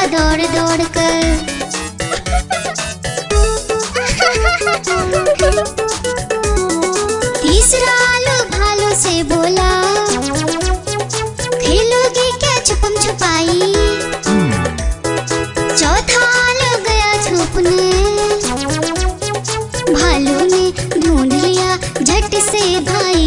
दौड़ दौड़ कर। तीसरा आलू भालू से बोला, खेलोगे क्या छुपम छुपाई। चौथा आलू गया छुपने, भालू ने ढूंढ लिया झट से भाई।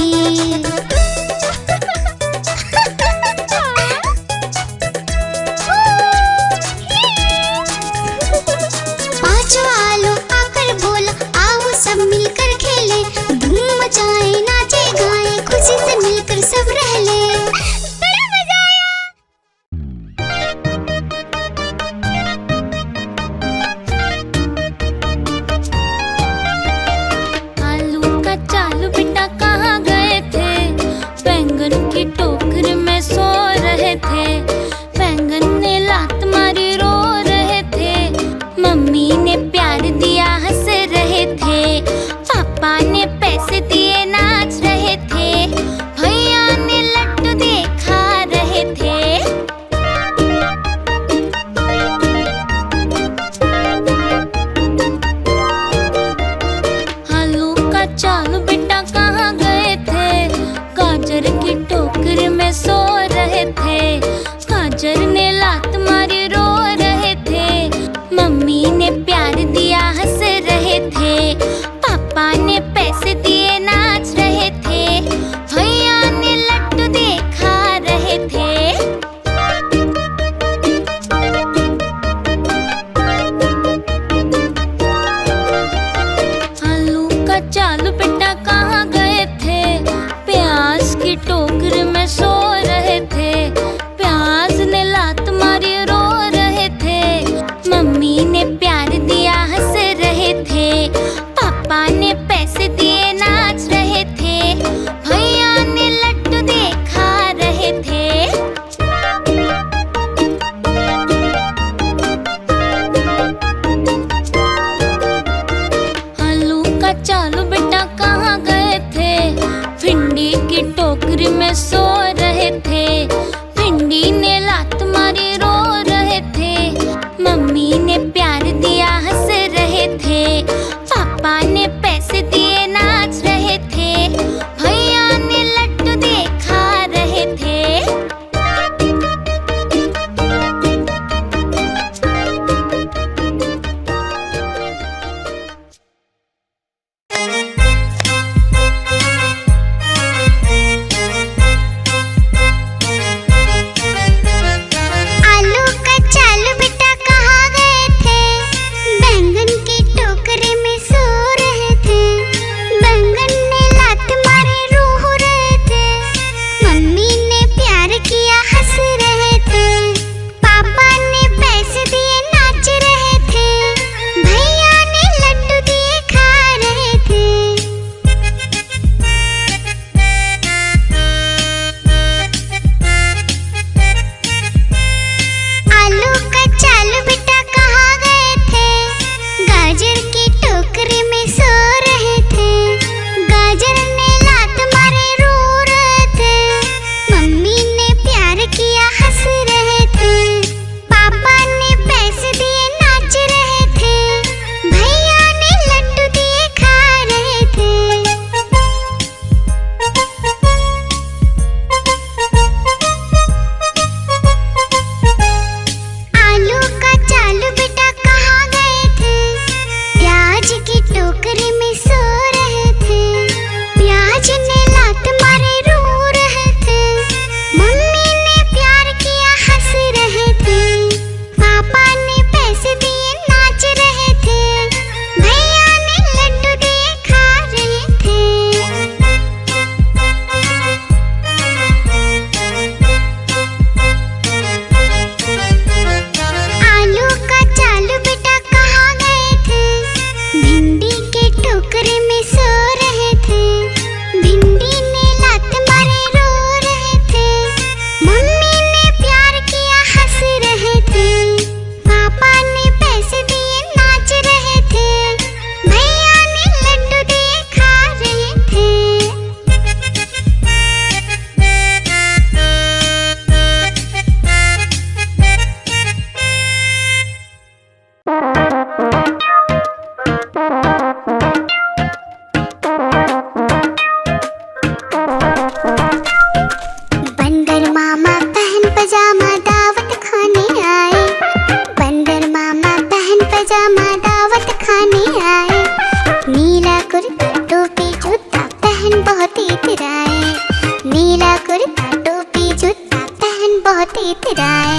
बहुत इतराए।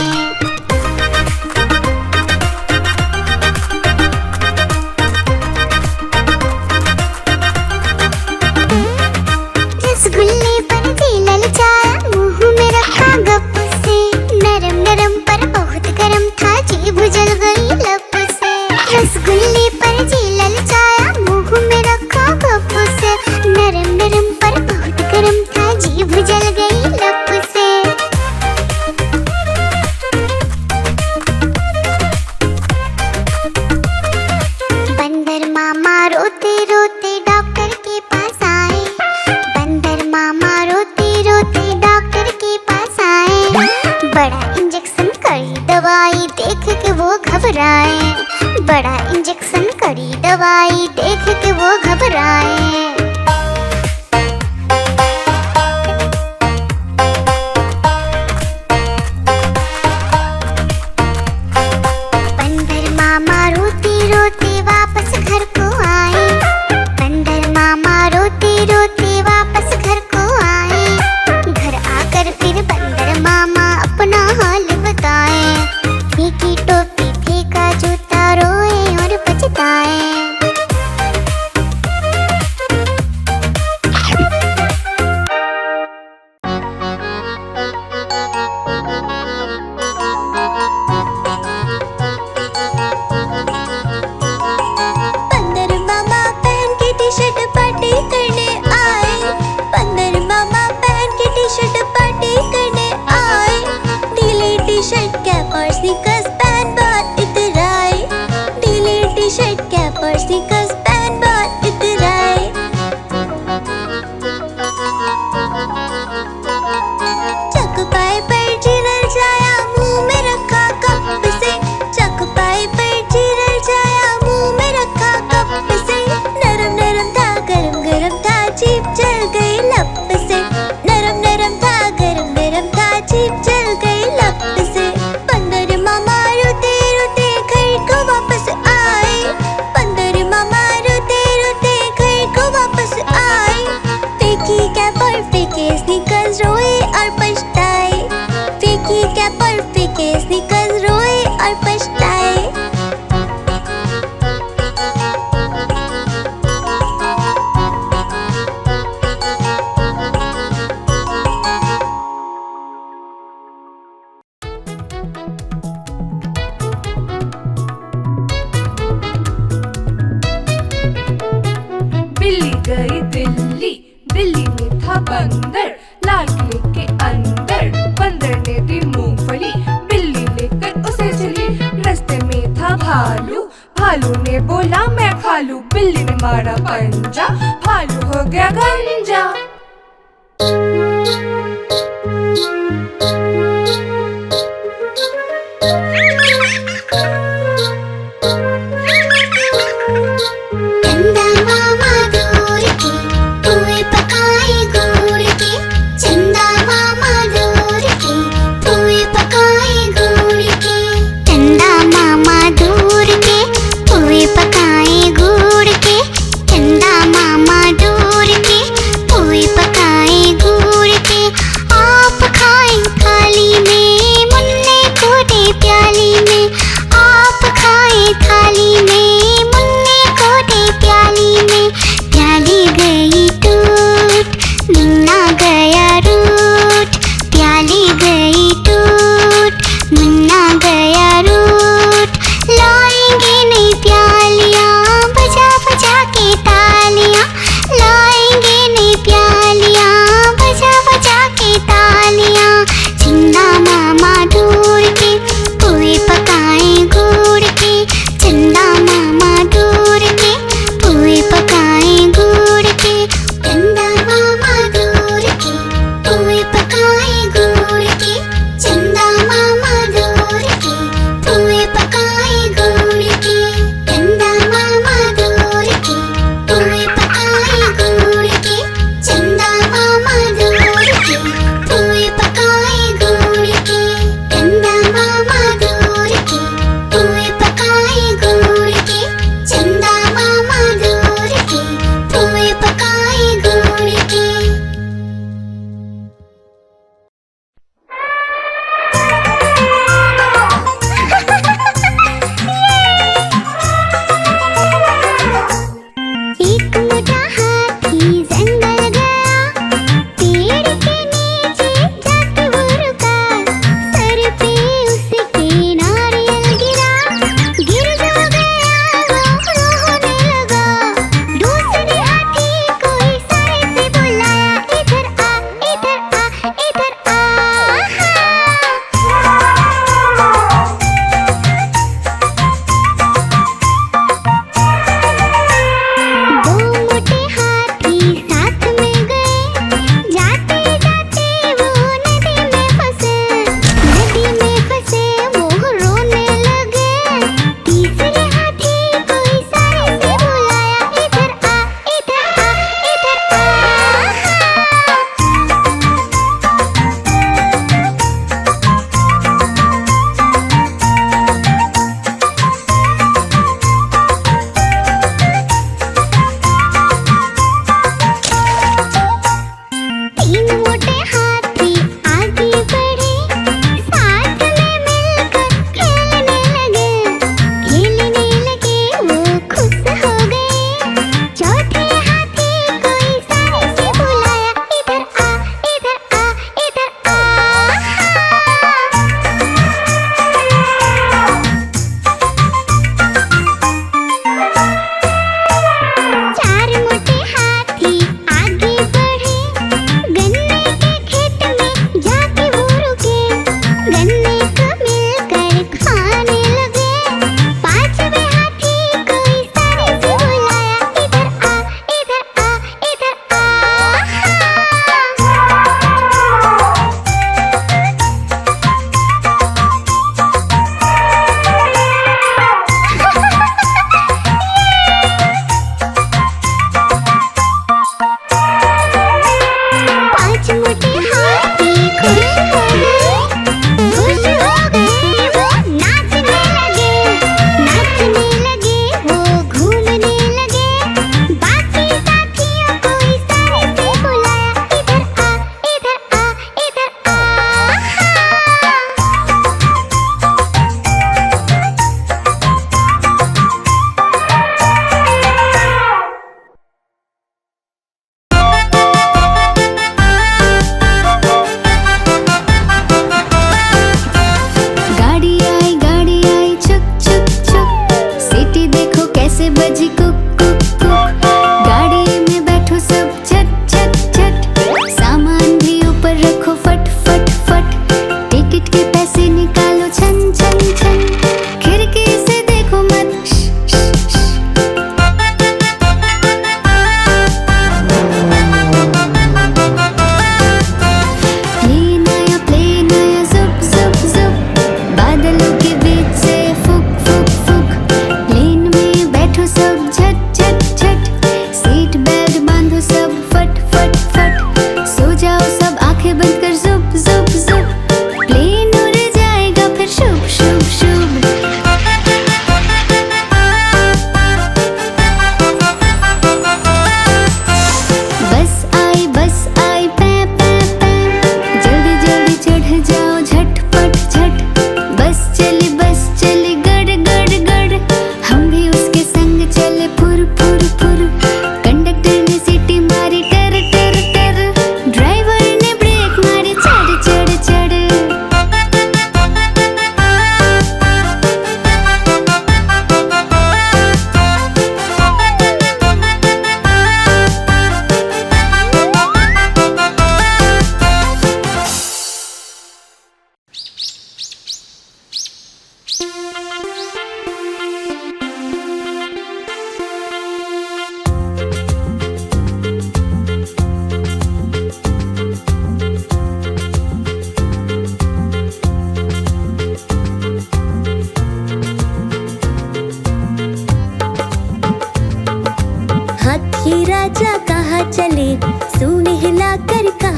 रसगुल्ले पर जी ललचाया, मुंह में रखा गप से। नरम नरम पर बहुत गरम था, जीभ जल गई लप से। रसगुल्ले पर जी ललचाया, मुंह में रखा गप से। नरम नरम पर बहुत गरम था, जीभ जल गई लप से। बंदर मामा रोते रोते डॉक्टर के पास आए। बंदर मामा रोते रोते डॉक्टर के पास आए। बड़ा इंजेक्शन कड़ी दवाई देख के वो घबराए। बड़ा इंजेक्शन कड़ी दवाई देख के वो घबराए। बंदर मामा रोते रोते वापस घर को आए। बंदर मामा रोते रोते वापस घर को आए। घर आकर फिर बंदर मामा अपना हाल बताए। फीकी टोपी फेंका जूता, रोए और पछताए। बंदर मामा पहन के टी शर्ट पार्टी करने आए। बंदर मामा पहन के टी शर्ट पार्टी करने आए। ढीली टी शर्ट कैप और स्नीकर्स पहन बहुत इतराए। ढीली टी शर्ट कैप और स्नीकर्स पहन बहुत इतराए। चकपाई पर चिरल जाया, मुंह में रखा कप से। चकपाई पर चिरल जाया, मुंह में रखा कप से। नरम नरम था, गरम गरम था, जीभ जल गई लप से। नरम नरम था, गरम गरम था, जीभ जल गई लप से। बंदर मामा रोते रोते घर को वापस आए। बंदर मामा रोते रोते घर को वापस आए। फेंकी कैप और फेंके स्नीकर्स, रोए और पछताए। फेंकी कैप और फेंके स्नीकर्स, रोए और पछताए। बिल्ली गई दिल्ली, दिल्ली में था बंदर, लाल किले के अंदर। बंदर ने दी मूंगफली, बिल्ली लेकर उसे चली। रास्ते में था भालू, भालू ने बोला मैं खा लूं। बिल्ली ने मारा पंजा, भालू हो गया गंजा। चंदा मामा दूर के पुए पकाए गुड़ के। चंदा मामा दूर के पुए पकाए गुड़ के। चंदा मामा दूर के पुए पकाए गुड़ के। चंदा मामा दूर के पुए पकाए गुड़ के।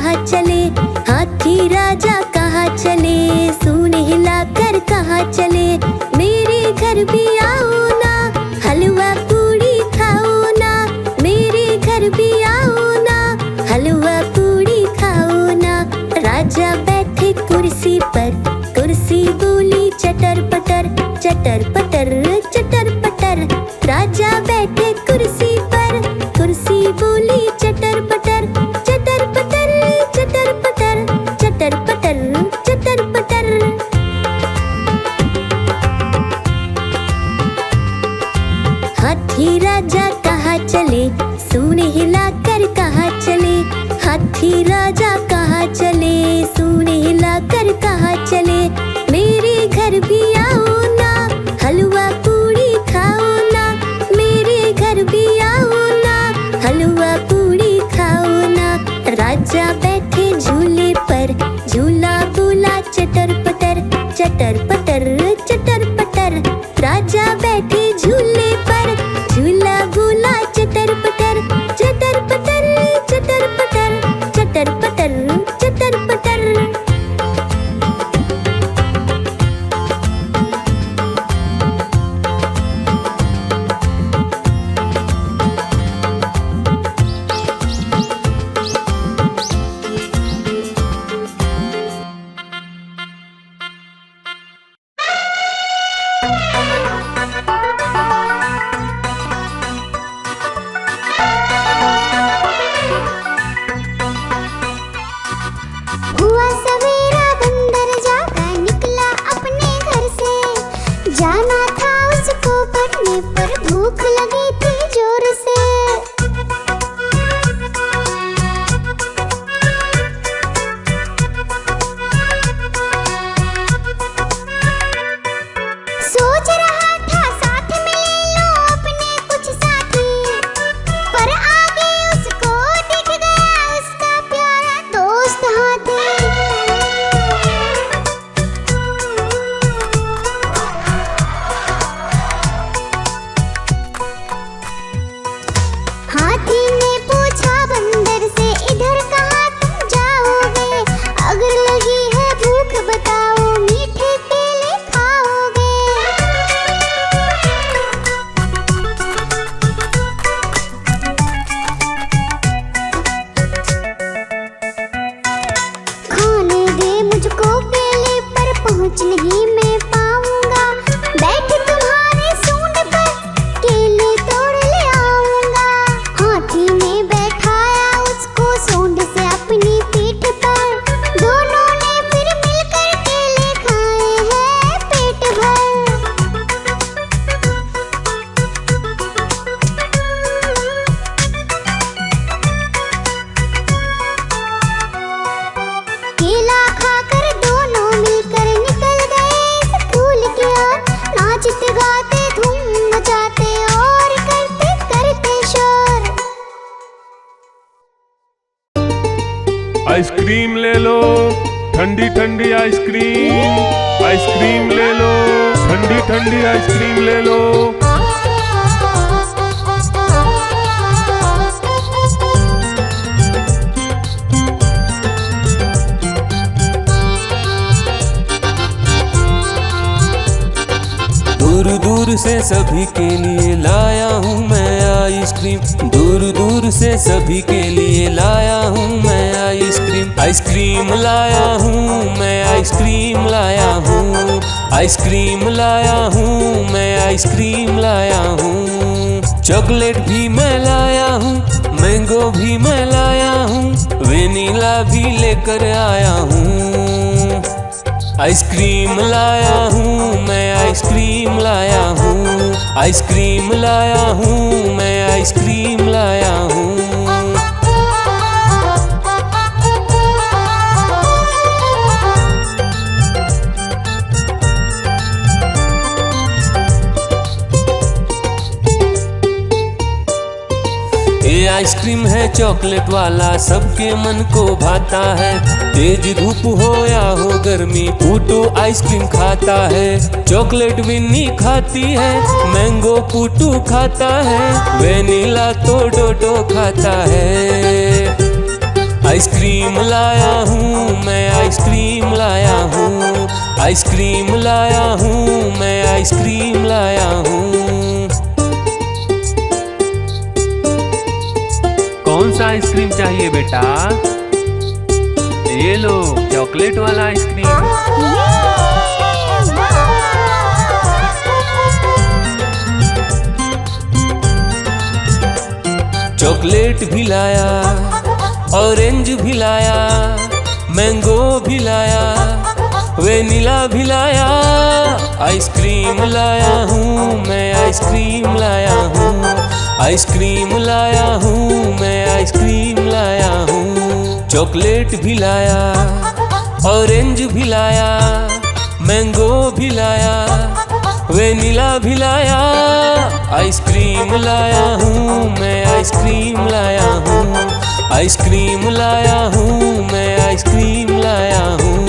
कहाँ चले, हाथी राजा कहाँ चले, सूंड हिलाकर कहाँ चले। मेरे घर भी आओ ना, हलवा पूड़ी खाओ ना, मेरे घर भी आओ ना, हलवा पूड़ी खाओ ना। राजा बैठे कुर्सी पर, कुर्सी बोली चटर पटर, चटर पटर चटर पटर। राजा बैठे कुर्सी पर, कुर्सी बोली चटर पटर, चटर पटर चटर पटर, चटर पटर चटर पटर। हाथी राजा कहाँ चले, सूंड हिलाकर कहाँ चले, हाथी राजा कहाँ चले, सूंड हिलाकर कहाँ चले। मेरे घर भी आओ ना, हलवा पूड़ी खाओ ना, मेरे घर भी आओ ना, हलवा पूड़ी खाओ ना। राजा बैठे झूले पर, झूला बोला चटर पटर, चटर पटर चटर पटर। राजा बैठे झूले पर, झूला बोला चटर पटर, चटर पटर चटर पटर, चटर पटर चटर पटर। हुआ सवेरा बंदर जागा निकला अपने घर से, जाना था उसको पढ़ने पर भूख लगी थी जोर से। सोच रहा था साथ में ले लो अपने कुछ साथी, पर आगे उसको दिख गया उसका प्यारा दोस्त हाथी। हाथी ने पूछा बंदर से, इधर कहाँ तुम जाओगे, अगर लगी है भूख बताओ, मीठे केले खाओगे। खाने दे मुझको केले, पर पहुँच नहीं मैं पाऊंगा, बैठ तुम्हारे सूंड पर केले तोड़ ले आऊंगा। हाथी ने बैठाया उसको सूंड से अपनी पीठ पर, दोनों ने फिर मिलकर केले खाए हैं पेट भर। केला खाकर दोनों मिलकर निकल गए स्कूल की ओर, नाचते गाते धूम मचाते और करते करते शोर। आइसक्रीम ले लो, ठंडी ठंडी आइसक्रीम, आइसक्रीम ले लो, ठंडी ठंडी आइसक्रीम ले लो। दूर दूर से सभी के लिए लाया हूँ मैं आइसक्रीम, दूर दूर से सभी के लिए लाया हूँ मैं आइसक्रीम। आइसक्रीम लाया हूँ मैं, आइसक्रीम लाया हूँ, आइसक्रीम लाया हूँ मैं, आइसक्रीम लाया हूँ। चॉकलेट भी मैं लाया हूँ, मैंगो भी मैं लाया हूँ, वेनिला भी लेकर आया हूँ। आइसक्रीम लाया हूँ मैं, आइसक्रीम लाया हूँ, आइसक्रीम लाया हूँ मैं, आइसक्रीम लाया हूँ। ये आइसक्रीम है चॉकलेट वाला, सबके मन को भाता है। तेज धूप हो या हो गर्मी, पूटू आइसक्रीम खाता है। चॉकलेट विन्नी खाती है, मैंगो पूटू खाता है, वेनिला तो डोडो खाता है। आइसक्रीम लाया हूँ मैं, आइसक्रीम लाया हूँ, आइसक्रीम लाया हूँ मैं, आइसक्रीम लाया हूँ। कौन सा आइसक्रीम चाहिए बेटा? ये लो चॉकलेट वाला आइसक्रीम। चॉकलेट भी लाया, ऑरेंज भी लाया, मैंगो भी लाया, वेनिला भी लाया। आइसक्रीम लाया हूँ मैं, आइसक्रीम लाया हूँ, आइसक्रीम लाया हूँ मैं, आइसक्रीम लाया हूँ। चॉकलेट भी लाया, ऑरेंज भी लाया, मैंगो भी लाया, वेनिला भी लाया। आइसक्रीम लाया हूँ मैं, आइसक्रीम लाया हूँ, आइसक्रीम लाया हूँ मैं, आइसक्रीम लाया हूँ।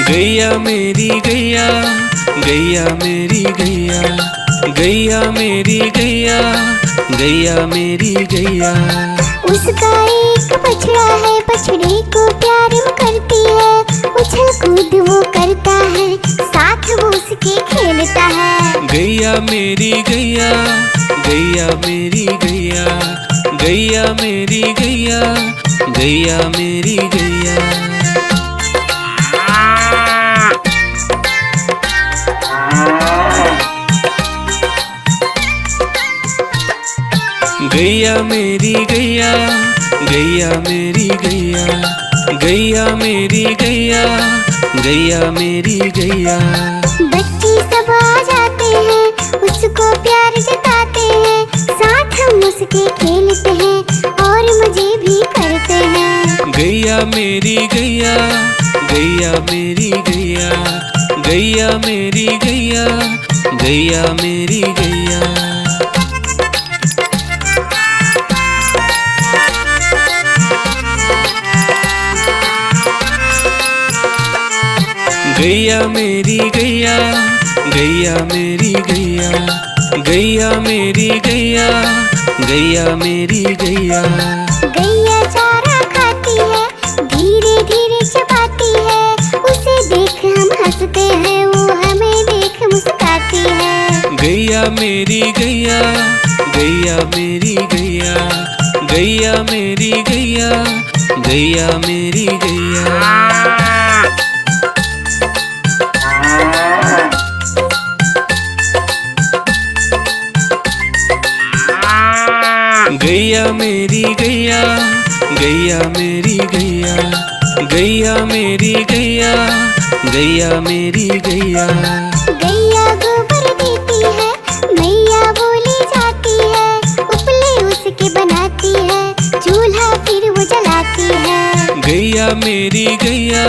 गैया मेरी गैया, गैया मेरी गैया, गैया मेरी गैया, गैया मेरी गैया। उसका एक बछड़ा है, बछड़े को प्यार वो करती है, उछल कूद वो करता है, साथ वो उसके खेलता है। गैया मेरी गैया, गैया मेरी गैया, गैया मेरी गैया, गैया मेरी गैया। गैया मेरी गैया, गैया मेरी गैया, गैया मेरी गैया, गैया मेरी गैया। बच्चे सब आ जाते हैं, उसको प्यार जताते हैं, साथ हम उसके खेलते हैं और मजे भी करते हैं। गैया मेरी गैया, गैया मेरी गैया, गैया मेरी गैया, गैया मेरी गैया। गैया मेरी गैया, गैया मेरी गैया, गैया मेरी गैया, गैया मेरी गैया। गैया चारा खाती है, धीरे धीरे चबाती है, उसे देख हम हंसते हैं, वो हमें देख मुस्कुराती है। गैया मेरी गैया, गैया मेरी गैया, गैया मेरी गैया, गैया मेरी गैया। गैया मेरी गैया, गैया मेरी गैया, गैया मेरी गैया, गैया मेरी गैया। गैया गोबर देती है, मैया बोली जाती है, उपले उसके बनाती है, चूल्हा फिर वो जलाती है। गैया मेरी गैया,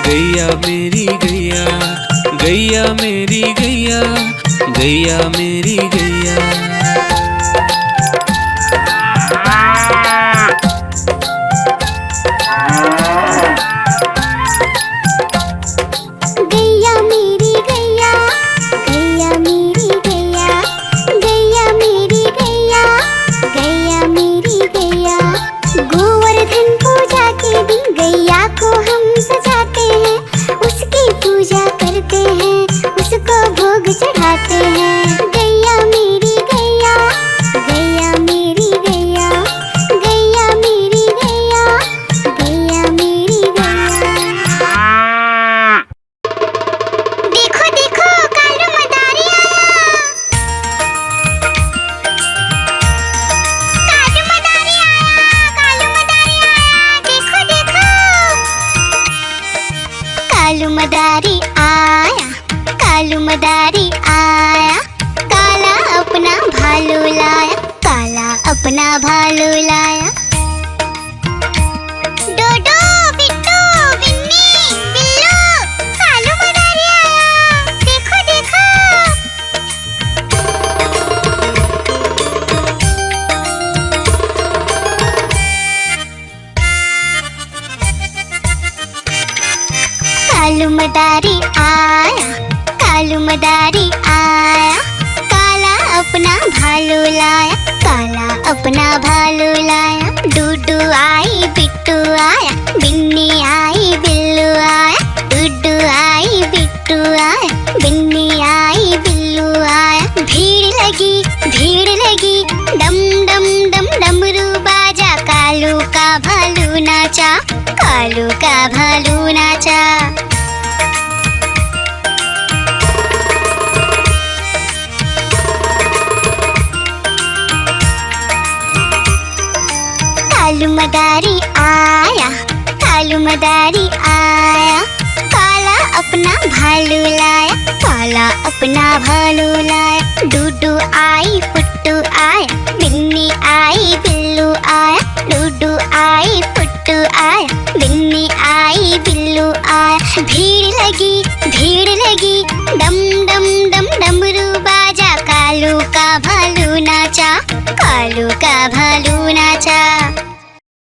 गैया मेरी गैया, गैया मेरी गैया, गैया मेरी गैया। गैया मेरी गैया, गैया मेरी गैया, गैया मेरी गैया, गैया मेरी गैया। गोवर्धन पूजा के दिन गैया को हम सजाते हैं, उसकी पूजा करते हैं, उसको भोग चढ़ाते हैं। गैया मेरी गैया, गैया मेरी गैया, गैया मेरी गैया, गैया मेरी गैया। देखो देखो कालू मदारी आया, कालू मदारी आया, कालू मदारी आया, देखो देखो। कालू मदारी आया, कालू मदारी आया, काला अपना भालू लाया, काला अपना भालू लाया। डोडो बिट्टू बिन्नी बिल्लू, कालू मदारी आया, देखो देखो। कालू मदारी आया, कालू मदारी आया, काला अपना भालू लाया, काला अपना भालू लाया। डूडू आई बिट्टू आया, बिन्नी आई बिल्लू आया, डूडू आई बिट्टू आया, बिन्नी आई बिल्लू आया। भीड़ लगी डम डम डम डमरू बाजा, कालू का भालू नाचा, कालू का भालू नाचा। कालू मदारी आया, कालू मदारी आया, काला अपना भालू लाया, काला अपना भालू लाया। डूडू आई फुट्टू आया, बिन्नी आई बिल्लू आया, डूडू आई फुट्टू आया, बिन्नी आई बिल्लू आया। भीड़ लगी डम डम डम डमरू बाजा, कालू का भालू नाचा, कालू का भालू